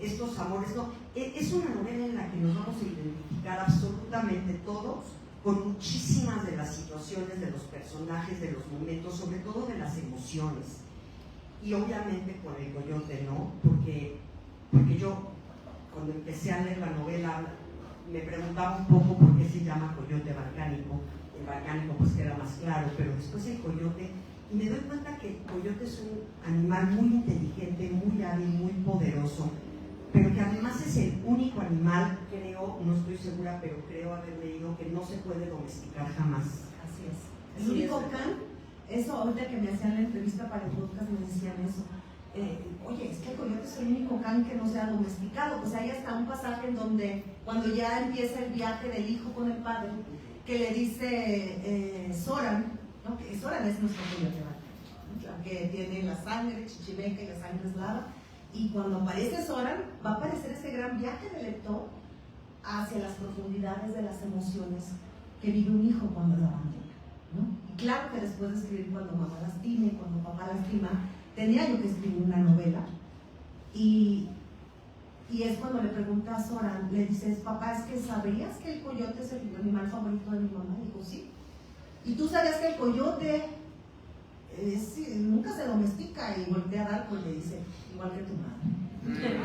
Estos amores, no, es una novela en la que nos vamos a identificar absolutamente todos con muchísimas de las situaciones de los personajes, de los momentos, sobre todo de las emociones. Y obviamente con el Coyote, ¿no? Porque yo, cuando empecé a leer la novela, me preguntaba un poco por qué se llama Coyote Balcánico. El balcánico pues queda más claro, pero después el coyote, y me doy cuenta que el coyote es un animal muy inteligente, muy hábil, muy poderoso, pero que además es el único animal, creo, no estoy segura, pero creo haber leído que no se puede domesticar jamás. Así es. El único can, eso ahorita que me hacían la entrevista para el podcast me decían eso. Oye, es que el coyote es el único can que no se ha domesticado. Pues hay hasta un pasaje en donde, cuando ya empieza el viaje del hijo con el padre, que le dice Zoran, ¿no? Que Zoran es nuestro coyote, ¿no? Que tiene la sangre chichimeca y la sangre eslava. Y cuando aparece Zoran, va a aparecer ese gran viaje del lector hacia las profundidades de las emociones que vive un hijo cuando lo abandona, ¿no? Y claro que después de escribir cuando mamá lastima y cuando papá lastima, tenía yo que escribir una novela. Y es cuando le pregunta a Zoran, le dices, papá, ¿es que sabías que el coyote es el animal favorito de mi mamá? Y dijo, sí. ¿Y tú sabías que el coyote nunca se domestica? Y voltea a dar, pues le dice, igual que tu madre.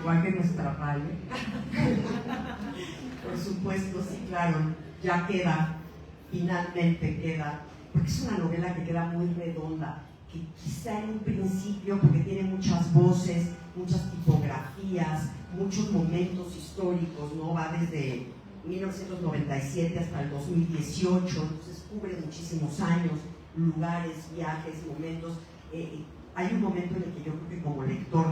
Igual que nuestra madre. Por supuesto, sí, claro, ya queda, finalmente queda, porque es una novela que queda muy redonda, que quizá en un principio, porque tiene muchas voces, muchas tipografías, muchos momentos históricos, ¿no? Va desde 1997 hasta el 2018, entonces cubre muchísimos años, lugares, viajes, momentos. Hay un momento en el que yo creo que como lector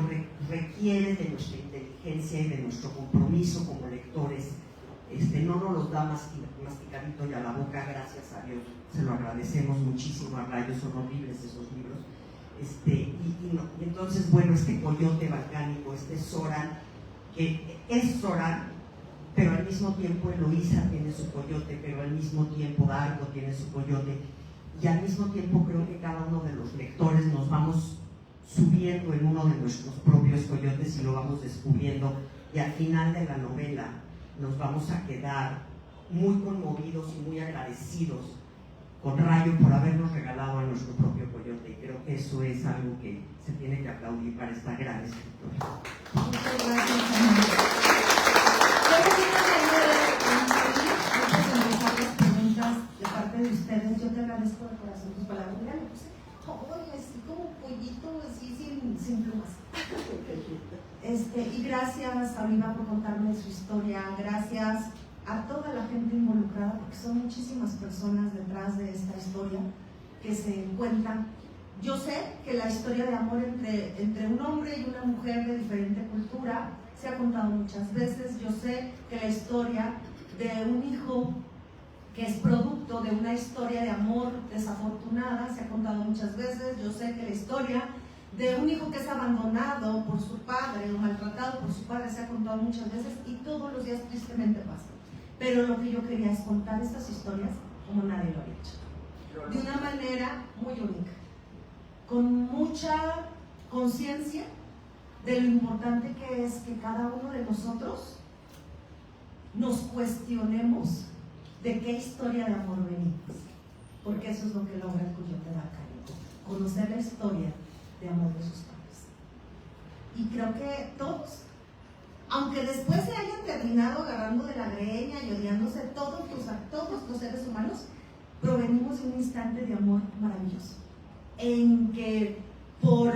requiere de nuestra inteligencia y de nuestro compromiso como lectores. No nos los da masticadito y a la boca, gracias a Dios, se lo agradecemos muchísimo a Rayo, son horribles esos libros. Y entonces, bueno, este coyote balcánico, Zoran, que es Zoran, pero al mismo tiempo Eloísa tiene su coyote, pero al mismo tiempo Darko tiene su coyote, y al mismo tiempo creo que cada uno de los lectores nos vamos subiendo en uno de nuestros propios coyotes y lo vamos descubriendo, y al final de la novela nos vamos a quedar muy conmovidos y muy agradecidos con Rayo por habernos regalado a nuestro propio coyote. Y creo que eso es algo que se tiene que aplaudir para esta gran escritora. Muchas gracias, Ana. Muchas de las preguntas de parte de ustedes. Yo te agradezco de corazón tus palabras. Mira, me puse, oye, así como pollito, así sin plumas. Y gracias a Viva por contarme su historia, gracias a toda la gente involucrada, porque son muchísimas personas detrás de esta historia que se cuentan. Yo sé que la historia de amor entre un hombre y una mujer de diferente cultura se ha contado muchas veces. Yo sé que la historia de un hijo que es producto de una historia de amor desafortunada se ha contado muchas veces. Yo sé que la historia de un hijo que es abandonado por su padre o maltratado por su padre se ha contado muchas veces y todos los días tristemente pasa. Pero lo que yo quería es contar estas historias como nadie lo ha hecho, de una manera muy única, con mucha conciencia de lo importante que es que cada uno de nosotros nos cuestionemos de qué historia de amor venimos, porque eso es lo que logra el Coyote Balcánico, conocer la historia de amor de sus padres. Y creo que todos, aunque después se hayan terminado agarrando de la greña y odiándose, todos los seres humanos provenimos de un instante de amor maravilloso, en que por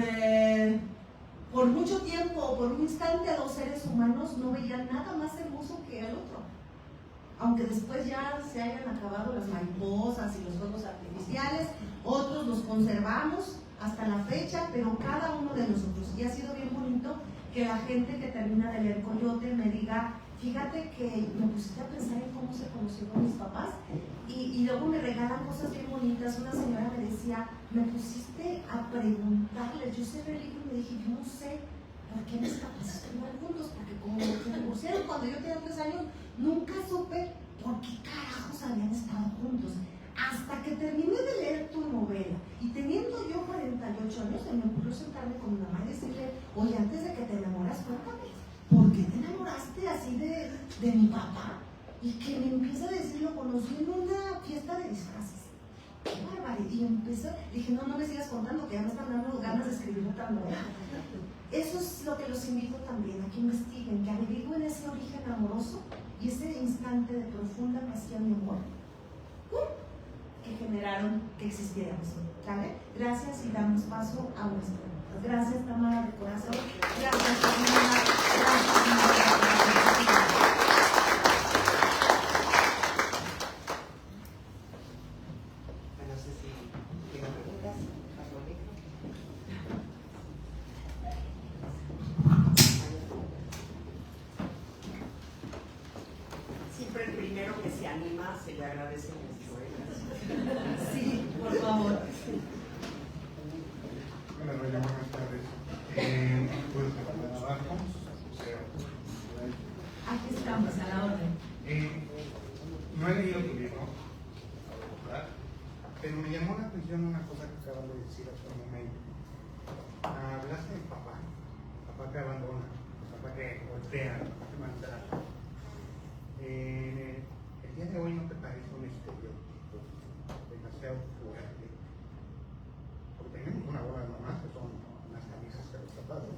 mucho tiempo, por un instante, a los seres humanos no veían nada más hermoso que el otro. Aunque después ya se hayan acabado las mariposas y los fuegos artificiales, otros los conservamos hasta la fecha, pero cada uno de nosotros. Y ha sido bien bonito que la gente que termina de leer Coyote me diga, fíjate que me pusiste a pensar en cómo se conocieron mis papás, y luego me regalan cosas bien bonitas. Una señora me decía, me pusiste a preguntarles, yo cerré el libro y me dije, yo no sé por qué mis papás estuvieron juntos, porque como se divorciaron cuando yo tenía 3 años, nunca supe por qué carajos habían estado juntos. Hasta que terminé de leer tu novela y teniendo yo 48 años, se me ocurrió sentarme con mi mamá y decirle, oye, antes de que te enamoras, cuéntame, ¿por qué te enamoraste así de mi papá? Y que me empieza a decir, lo conocí en una fiesta de disfraces. ¡Qué barbaridad! Y empezó, dije, no me sigas contando, que ya me están dando ganas de escribir otra novela. Eso es lo que los invito también, a que investiguen, que averigüen ese origen amoroso y ese instante de profunda pasión y amor que generaron que existiéramos. ¿Vale? Gracias y damos paso a nuestras preguntas. Gracias, Tamara, de corazón. Gracias, Tamara. Gracias, No sé si tienen preguntas. Paso al micro. Siempre el primero que se anima se le agradece mucho. Sí, por favor. Hola, Roya, buenas tardes. Pues, abajo, Aquí estamos, a la orden. no he leído tu libro, ¿verdad? Pero me llamó la atención una cosa que acabas de decir hace un momento. Hablaste de papá que abandona, papá que golpea, papá que maltrata. El día de hoy no te parece un estereotipo demasiado fuerte, porque tenemos una bola de mamás que son unas camisas que los zapatos.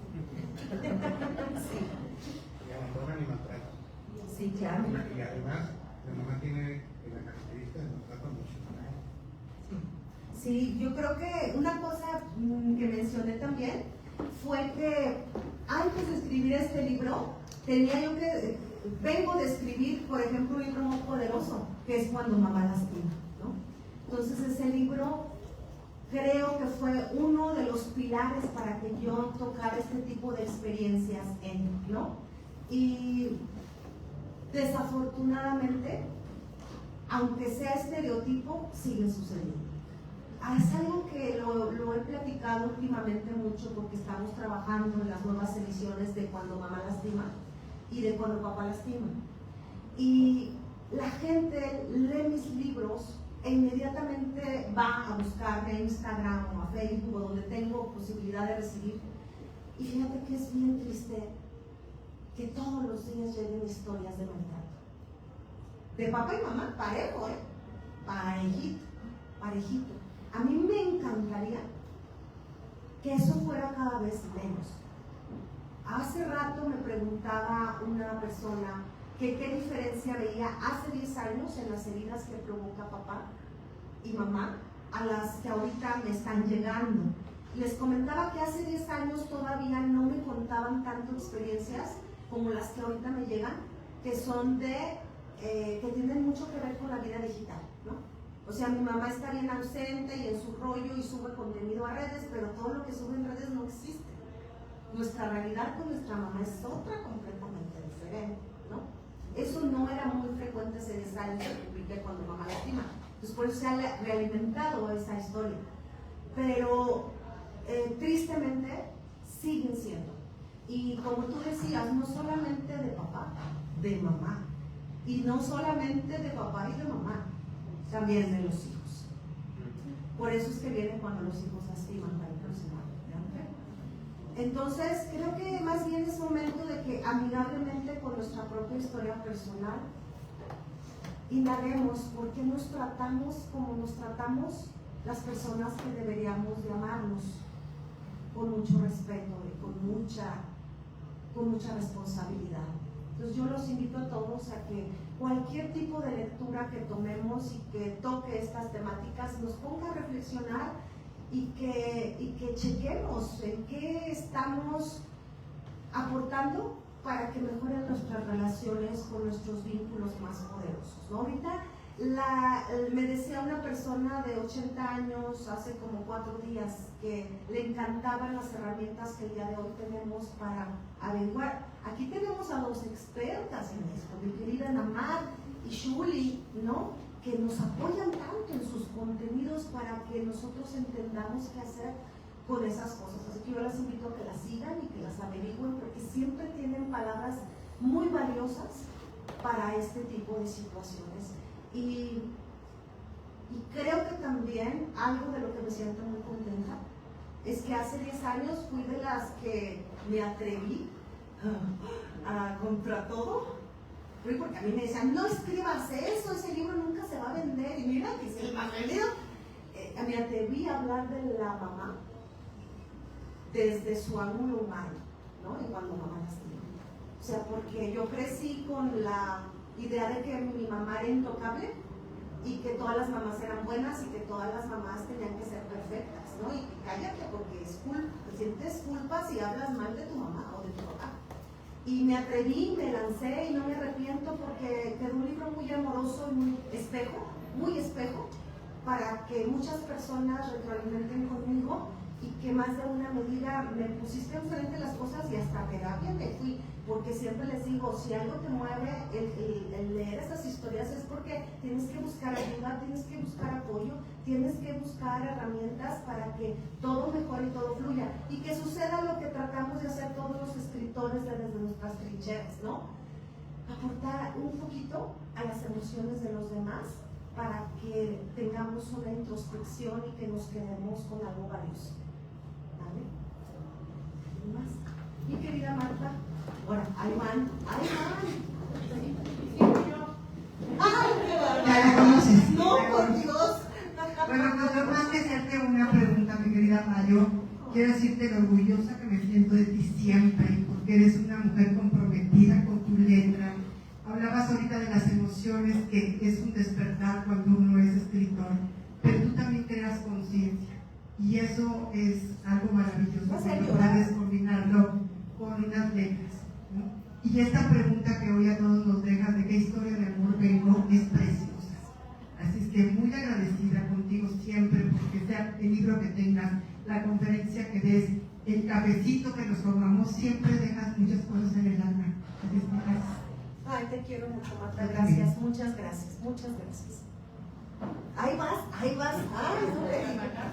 Sí, Y abandonan y maltratan. sí, claro. Y además, la mamá tiene la característica de maltratar mucho. Sí, yo creo que una cosa que mencioné también fue que antes de escribir este libro, vengo de escribir, por ejemplo, un libro muy poderoso, que es Cuando mamá lastima, ¿no? Entonces ese libro creo que fue uno de los pilares para que yo tocara este tipo de experiencias ¿no? Y desafortunadamente, aunque sea estereotipo, sigue sucediendo. Es algo que lo he platicado últimamente mucho porque estamos trabajando en las nuevas ediciones de Cuando mamá lastima y de Cuando papá lastima. Y la gente lee mis libros e inmediatamente va a buscarme a Instagram o a Facebook o donde tengo posibilidad de recibir. Y fíjate que es bien triste que todos los días lleguen historias de maltrato. De papá y mamá, parejo, parejito. A mí me encantaría que eso fuera cada vez menos. Hace rato me preguntaba una persona que qué diferencia veía hace 10 años en las heridas que provoca papá y mamá a las que ahorita me están llegando. Les comentaba que hace 10 años todavía no me contaban tanto experiencias como las que ahorita me llegan, que son que tienen mucho que ver con la vida digital, ¿no? O sea, mi mamá está bien ausente y en su rollo y sube contenido a redes, pero todo lo que sube en redes no existe. Nuestra realidad con nuestra mamá es otra completamente diferente, ¿no? Eso no era muy frecuente hace 10 años que publiqué Cuando mamá lastima. Entonces, por eso se ha realimentado esa historia. Pero, tristemente, siguen siendo. Y como tú decías, no solamente de papá, de mamá. Y no solamente de papá y de mamá, también de los hijos. Por eso es que viene Cuando los hijos lastiman para el próximo año. Entonces, creo que más bien es momento de que amigablemente con nuestra propia historia personal indaguemos por qué nos tratamos como nos tratamos las personas que deberíamos de amarnos. con mucho respeto y con mucha responsabilidad. Entonces yo los invito a todos a que cualquier tipo de lectura que tomemos y que toque estas temáticas nos ponga a reflexionar y que chequemos en qué estamos aportando para que mejoren nuestras relaciones con nuestros vínculos más poderosos, ¿no? Ahorita me decía una persona de 80 años hace como 4 días que le encantaban las herramientas que el día de hoy tenemos para averiguar. Aquí tenemos a 2 expertas en esto, mi querida Namar y Shuli, ¿no? Que nos apoyan tanto en sus contenidos para que nosotros entendamos qué hacer con esas cosas. Así que yo las invito a que las sigan y que las averigüen, porque siempre tienen palabras muy valiosas para este tipo de situaciones. Y creo que también algo de lo que me siento muy contenta es que hace 10 años fui de las que me atreví contra todo. Fui porque a mí me decían, no escribas eso, ese libro nunca se va a vender. Y mira que es el más vendido. Me atreví a hablar de la mamá desde su ángulo humano, ¿no? Y cuando mamá lastima. O sea, porque yo crecí con la idea de que mi mamá era intocable y que todas las mamás eran buenas y que todas las mamás tenían que ser perfectas, ¿no? Y cállate porque es culpa, sientes culpa si hablas mal de tu mamá o de tu papá. Y me atreví, me lancé y no me arrepiento porque quedó un libro muy amoroso y muy espejo, para que muchas personas retroalimenten conmigo y que más de una me diga, me pusiste enfrente las cosas y hasta terapia me fui, porque siempre les digo, si algo te mueve el leer estas historias es porque tienes que buscar ayuda, tienes que buscar apoyo, tienes que buscar herramientas para que todo mejore y todo fluya y que suceda lo que tratamos de hacer todos los escritores desde nuestras trincheras, ¿no? Aportar un poquito a las emociones de los demás para que tengamos una introspección y que nos quedemos con algo valioso. ¿Vale? ¿Y más? Mi querida Marta, bueno, ahí van. Ya la conoces. No, por Dios. Bueno, pues yo más que hacerte una pregunta, mi querida Mayo, quiero decirte lo orgullosa que me siento de ti siempre, porque eres una mujer comprometida con tu letra. Hablabas ahorita de las emociones, que es un despertar cuando uno es escritor, pero tú también creas conciencia. Y eso es algo maravilloso, porque puedes combinarlo con unas letras, ¿no? Y esta pregunta que hoy a todos nos dejas, de qué historia de amor vengo, es preciosa. Así es que muy agradecida contigo siempre, porque sea el libro que tengas, la conferencia que des, el cafecito que nos tomamos, siempre dejas muchas cosas en el alma. Así es que gracias. Ay, te quiero mucho, Marta. Gracias, muchas gracias. Ahí vas. Ay,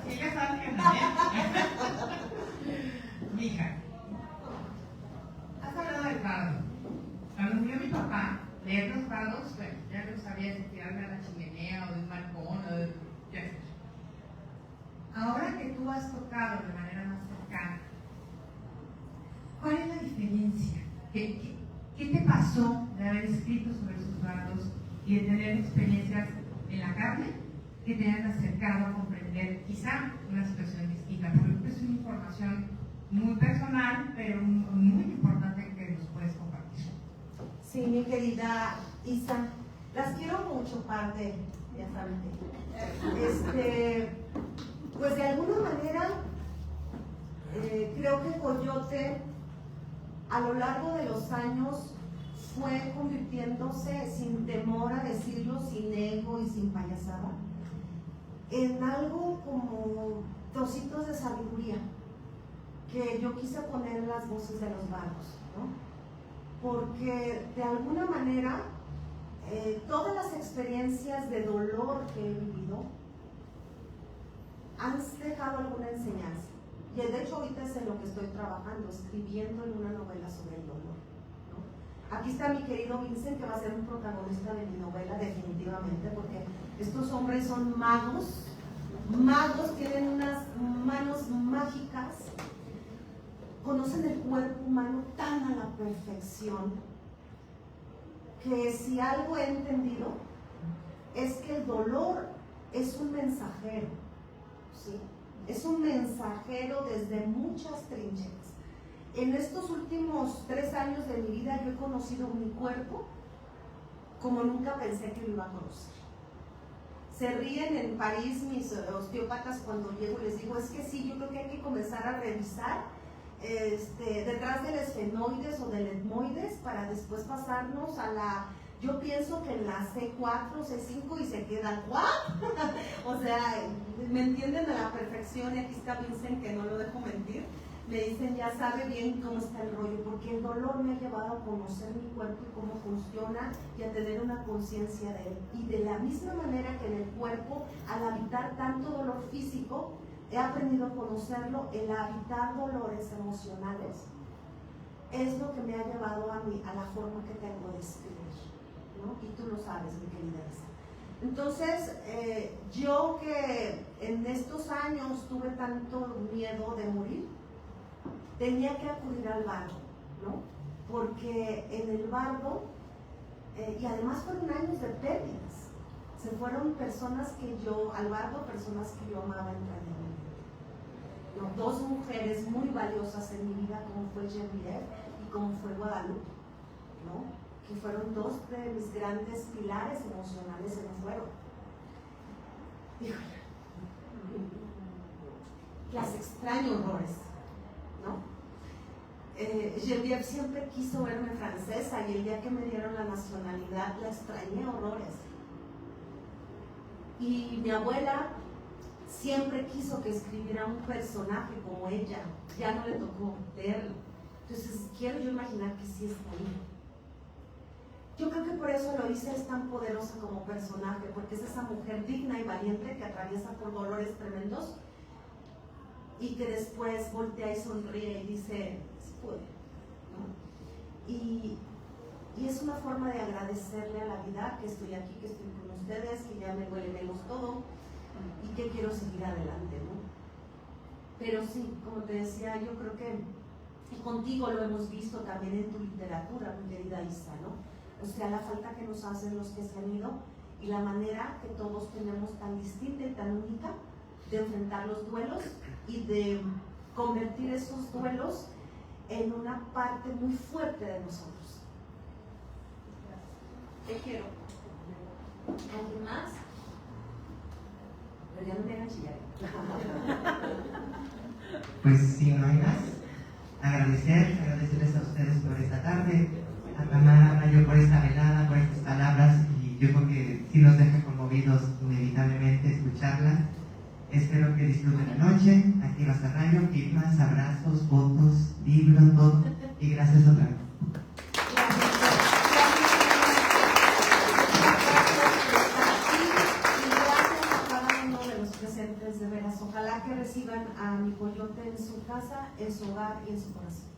Ella sabe que hija, has hablado del fardo. Cuando murió mi papá, leer los fardos, bueno, ya no sabía si tirarme a la chimenea o de un balcón o de... ya sé. Ahora que tú has tocado de manera más cercana, ¿cuál es la diferencia? ¿Qué te pasó de haber escrito sobre sus fardos y de tener experiencias en la carne que te han acercado a comprender quizá una situación distinta? Porque es una información muy personal, pero muy importante que nos puedes compartir. Sí, mi querida Isa, las quiero mucho, parte, ya saben que. Pues de alguna manera, creo que Coyote, a lo largo de los años, fue convirtiéndose, sin temor a decirlo, sin ego y sin payasada, en algo como trocitos de sabiduría que yo quise poner en las voces de los vagos, ¿no? Porque de alguna manera todas las experiencias de dolor que he vivido han dejado alguna enseñanza. Y de hecho ahorita es en lo que estoy trabajando, escribiendo en una novela sobre el dolor, ¿no? Aquí está mi querido Vincent, que va a ser un protagonista de mi novela definitivamente, porque estos hombres son magos, tienen unas manos mágicas, conocen el cuerpo humano tan a la perfección, que si algo he entendido es que el dolor es un mensajero, ¿sí? es un mensajero desde muchas trincheras. En estos últimos 3 años de mi vida yo he conocido mi cuerpo como nunca pensé que lo iba a conocer. Se ríen en París mis osteópatas cuando llego y les digo, es que sí, yo creo que hay que comenzar a revisar detrás del esfenoides o del etmoides para después pasarnos a la... Yo pienso que en la C4, C5 y se queda ¿what? O sea, me entienden a la perfección y aquí está Vincent que no lo dejo mentir. Me dicen, ya sabe bien cómo está el rollo, porque el dolor me ha llevado a conocer mi cuerpo y cómo funciona y a tener una conciencia de él. Y de la misma manera que en el cuerpo, al habitar tanto dolor físico, he aprendido a conocerlo, el habitar dolores emocionales es lo que me ha llevado a la forma que tengo de escribir, ¿no? Y tú lo sabes, mi querida Elsa. Entonces, yo que en estos años tuve tanto miedo de morir, tenía que acudir al bardo, ¿no? Porque en el bardo, y además fueron años de pérdidas, se fueron personas que yo, al bardo, personas que yo amaba entrañablemente, ¿no? 2 mujeres muy valiosas en mi vida, como fue Genevieve y como fue Guadalupe, ¿no? Que fueron 2 de mis grandes pilares emocionales en el fuego. Híjole, las extraño horrores, ¿no? Genevieve siempre quiso verme francesa y el día que me dieron la nacionalidad la extrañé horrores. Y mi abuela siempre quiso que escribiera un personaje como ella, ya no le tocó verlo. Entonces quiero yo imaginar que sí está ahí. Yo creo que por eso Eloísa es tan poderosa como personaje, porque es esa mujer digna y valiente que atraviesa por dolores tremendos y que después voltea y sonríe y dice, se puede, ¿no? Y es una forma de agradecerle a la vida que estoy aquí, que estoy con ustedes, que ya me duele menos todo y que quiero seguir adelante, ¿no? Pero sí, como te decía, yo creo que y contigo lo hemos visto también en tu literatura, mi querida Isa, ¿no? O sea, la falta que nos hacen los que se han ido y la manera que todos tenemos tan distinta y tan única de enfrentar los duelos y de convertir esos duelos en una parte muy fuerte de nosotros. Te quiero. ¿Alguien más? Pero ya no me hagan chillar. Pues si no hay más, agradecerles a ustedes por esta tarde, a Tamara Rayo por esta velada, por estas palabras, y yo creo que sí nos deja conmovidos inevitablemente escucharlas. Espero que disfruten la noche. Aquí va Rayo, firmas, abrazos, fotos, libros, todo, y gracias otra vez. De veras, ojalá que reciban a mi coyote en su casa, en su hogar y en su corazón.